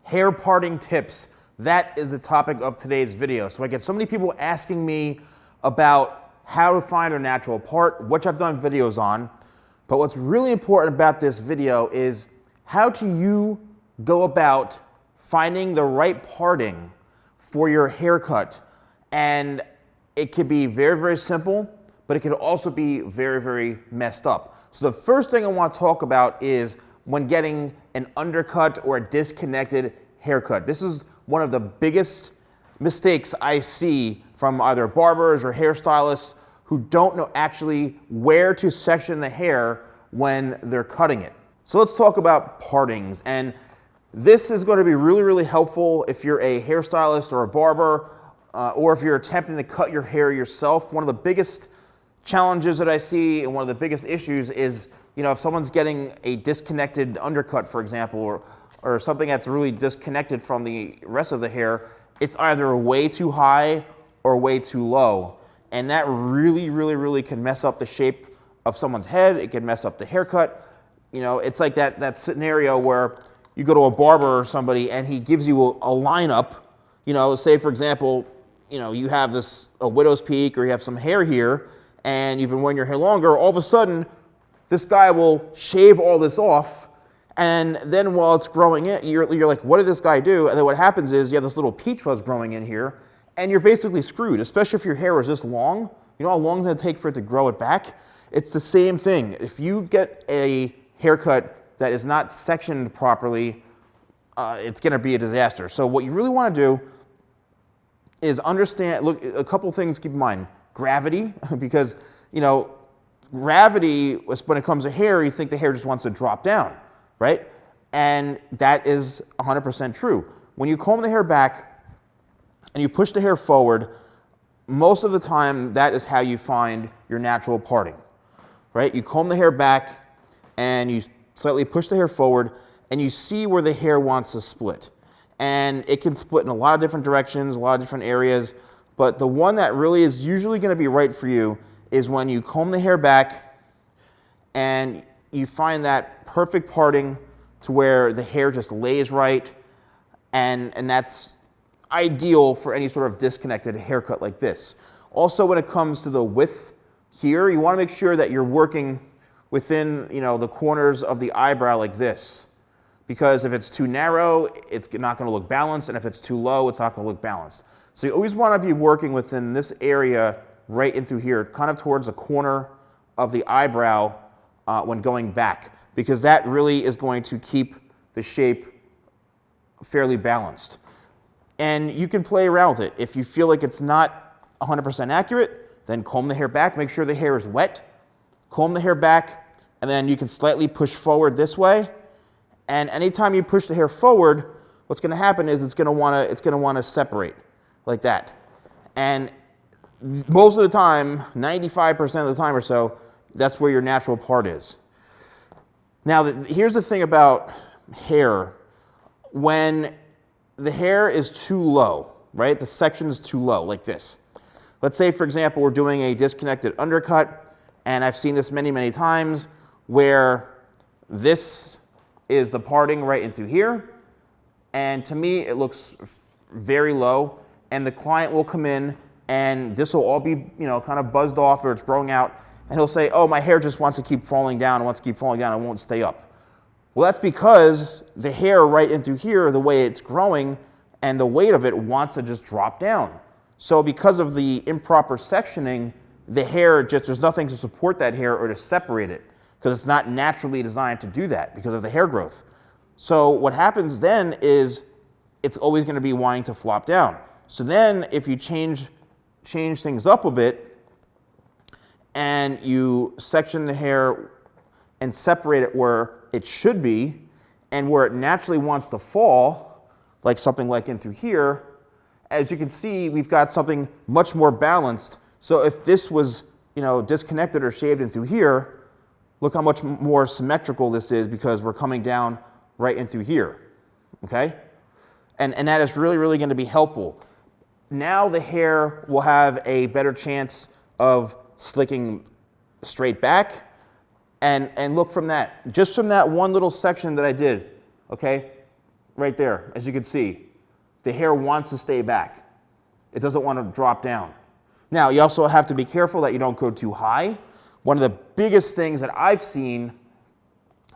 hair parting tips. That is the topic of today's video. So I get so many people asking me about how to find a natural part, which I've done videos on. But what's really important about this video is how do you go about finding the right parting for your haircut. And it could be very, very simple, but it could also be very, very messed up. So the first thing I want to talk about is when getting an undercut or a disconnected haircut. This is one of the biggest mistakes I see from either barbers or hairstylists who don't know actually where to section the hair when they're cutting it. So let's talk about partings. And this is going to be really, really helpful if you're a hairstylist or a barber, or if you're attempting to cut your hair yourself. One of the biggest challenges that I see and one of the biggest issues is, if someone's getting a disconnected undercut, for example, or something that's really disconnected from the rest of the hair, it's either way too high or way too low. And that really, really, really can mess up the shape of someone's head. It can mess up the haircut. It's like that scenario where you go to a barber or somebody and he gives you a lineup. Say for example, you have a widow's peak, or you have some hair here and you've been wearing your hair longer. All of a sudden, this guy will shave all this off, and then while it's growing in, you're like, what did this guy do? And then what happens is you have this little peach fuzz growing in here, and you're basically screwed, especially if your hair is this long. You know how long it's going to take for it to grow it back? It's the same thing. If you get a haircut that is not sectioned properly, it's going to be a disaster. So what you really want to do is understand, look, a couple things keep in mind. Gravity, because, gravity, when it comes to hair, you think the hair just wants to drop down, right? And that is 100% true. When you comb the hair back and you push the hair forward, most of the time that is how you find your natural parting, right? You comb the hair back and you slightly push the hair forward and you see where the hair wants to split. And it can split in a lot of different directions, a lot of different areas, but the one that really is usually going to be right for you is when you comb the hair back and you find that perfect parting to where the hair just lays right, and that's ideal for any sort of disconnected haircut like this. Also, when it comes to the width here, you want to make sure that you're working within, the corners of the eyebrow like this. Because if it's too narrow, it's not going to look balanced, and if it's too low, it's not going to look balanced. So you always want to be working within this area right in through here, kind of towards the corner of the eyebrow when going back, because that really is going to keep the shape fairly balanced. And you can play around with it. If you feel like it's not 100% accurate, then comb the hair back, make sure the hair is wet, comb the hair back, and then you can slightly push forward this way. And anytime you push the hair forward, what's going to happen is it's going to want to separate like that. And most of the time, 95% of the time or so, that's where your natural part is. Now, here's the thing about hair. When the hair is too low, right? The section is too low, like this. Let's say, for example, we're doing a disconnected undercut, and I've seen this many, many times, where this is the parting right in through here, and to me it looks very low, and the client will come in and this will all be kind of buzzed off, or it's growing out, and he'll say, oh, my hair just wants to keep falling down, and won't stay up. Well, that's because the hair right in through here, the way it's growing and the weight of it wants to just drop down. So because of the improper sectioning, the hair there's nothing to support that hair or to separate it, because it's not naturally designed to do that because of the hair growth. So what happens then is it's always going to be wanting to flop down. So then if you change things up a bit and you section the hair and separate it where it should be and where it naturally wants to fall, like something like in through here, as you can see, we've got something much more balanced. So if this was, disconnected or shaved in through here, look how much more symmetrical this is, because we're coming down right in through here, okay? And that is really, really going to be helpful. Now the hair will have a better chance of slicking straight back, and look from that. Just from that one little section that I did, okay? right there, as you can see, the hair wants to stay back. It doesn't want to drop down. Now, you also have to be careful that you don't go too high. One of the biggest things that I've seen,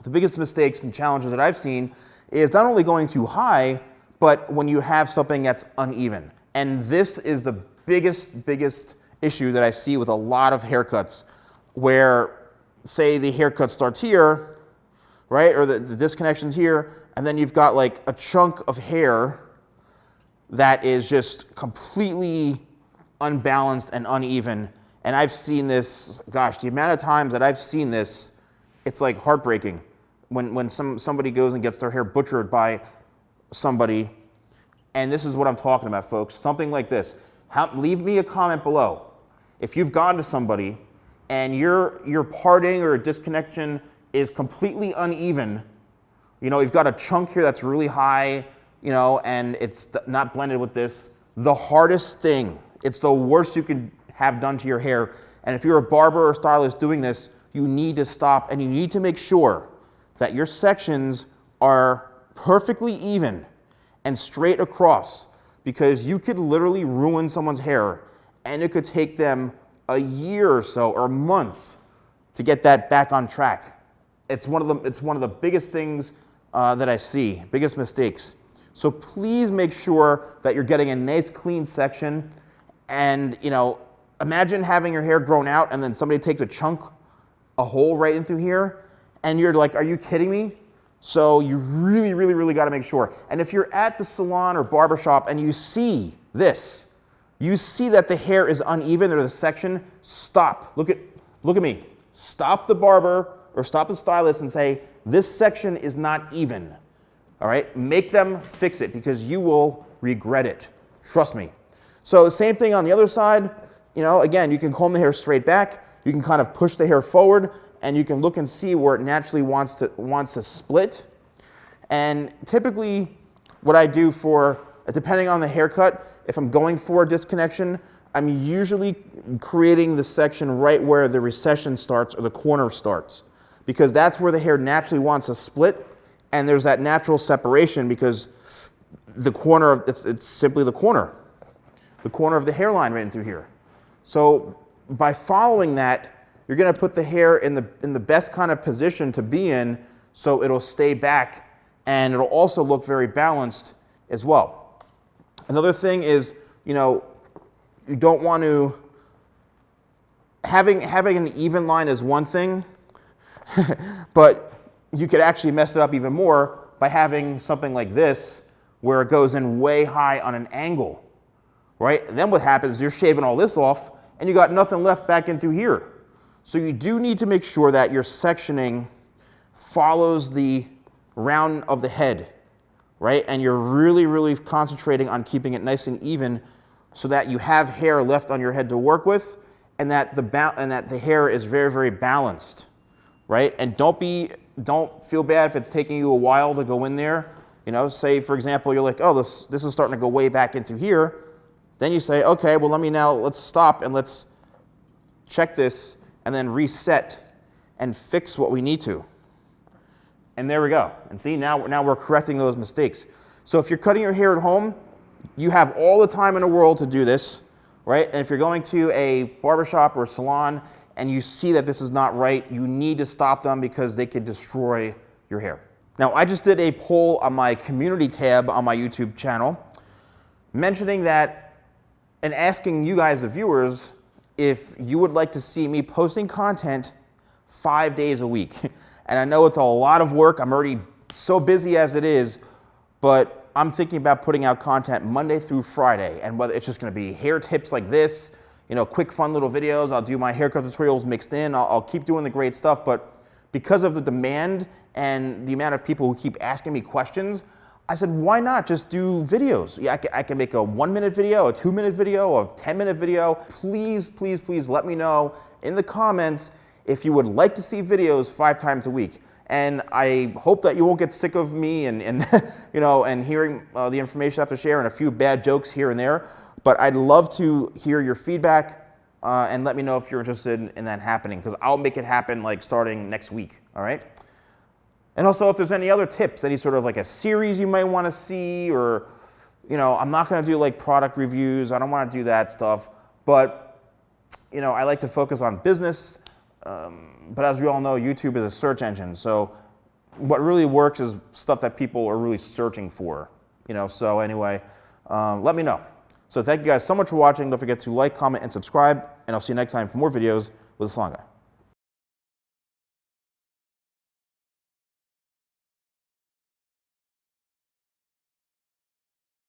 the biggest mistakes and challenges that I've seen is not only going too high, but when you have something that's uneven. And this is the biggest issue that I see with a lot of haircuts where, say, the haircut starts here, right, or the disconnection's here, and then you've got like a chunk of hair that is just completely unbalanced and uneven. And I've seen this, gosh, the amount of times that I've seen this, it's like heartbreaking when somebody goes and gets their hair butchered by somebody. And this is what I'm talking about, folks. Something like this. Leave me a comment below. If you've gone to somebody and your parting or disconnection is completely uneven, you know, you've got a chunk here that's really high, you know, and it's not blended with this, the hardest thing, it's the worst you can have done to your hair. And if you're a barber or stylist doing this, you need to stop and you need to make sure that your sections are perfectly even and straight across, because you could literally ruin someone's hair and it could take them a year or so or months to get that back on track. It's one of the biggest things that I see, biggest mistakes. So please make sure that you're getting a nice clean section. And you know, imagine having your hair grown out and then somebody takes a hole right into here, and you're like, are you kidding me? So you really got to make sure. And if you're at the salon or barbershop and you see this, you see that the hair is uneven or the section, stop. Look at me. Stop the barber or stop the stylist and say, this section is not even. All right? Make them fix it, because you will regret it. Trust me. So the same thing on the other side. You know, again, you can comb the hair straight back. You can kind of push the hair forward, and you can look and see where it naturally wants to split. And typically, what I do for, depending on the haircut, if I'm going for a disconnection, I'm usually creating the section right where the recession starts or the corner starts, because that's where the hair naturally wants to split, and there's that natural separation because the corner, it's simply the corner of the hairline right into here. So by following that, you're going to put the hair in the best kind of position to be in, so it'll stay back and it'll also look very balanced as well. Another thing is, you know, you don't want to, having an even line is one thing, but you could actually mess it up even more by having something like this where it goes in way high on an angle, right? And then what happens is you're shaving all this off and you got nothing left back in through here. So you do need to make sure that your sectioning follows the round of the head, right? And you're really concentrating on keeping it nice and even so that you have hair left on your head to work with, and that the hair is very balanced, right? And don't feel bad if it's taking you a while to go in there. You know, say for example, you're like, oh, this is starting to go way back into here. Then you say, okay, well let's stop and let's check this and then reset and fix what we need to. And there we go. And see, now we're correcting those mistakes. So if you're cutting your hair at home, you have all the time in the world to do this, right? And if you're going to a barbershop or a salon and you see that this is not right, you need to stop them because they could destroy your hair. Now, I just did a poll on my community tab on my YouTube channel mentioning that and asking you guys, the viewers, if you would like to see me posting content 5 days a week. And I know it's a lot of work. I'm already so busy as it is, but I'm thinking about putting out content Monday through Friday, and whether it's just going to be hair tips like this, you know, quick fun little videos. I'll do my haircut tutorials mixed in. I'll keep doing the great stuff, but because of the demand and the amount of people who keep asking me questions, I said, why not just do videos? Yeah, I can make a 1-minute video, a 2-minute video, a 10-minute video. Please let me know in the comments if you would like to see videos 5 times a week. And I hope that you won't get sick of me and you know, and hearing the information I have to share and a few bad jokes here and there. But I'd love to hear your feedback and let me know if you're interested in that happening, because I'll make it happen like starting next week. All right. And also if there's any other tips, any sort of like a series you might want to see, or, you know, I'm not going to do like product reviews. I don't want to do that stuff. But, you know, I like to focus on business. But as we all know, YouTube is a search engine. So what really works is stuff that people are really searching for, you know. So anyway, let me know. So thank you guys so much for watching. Don't forget to like, comment, and subscribe. And I'll see you next time for more videos with The Salon Guy.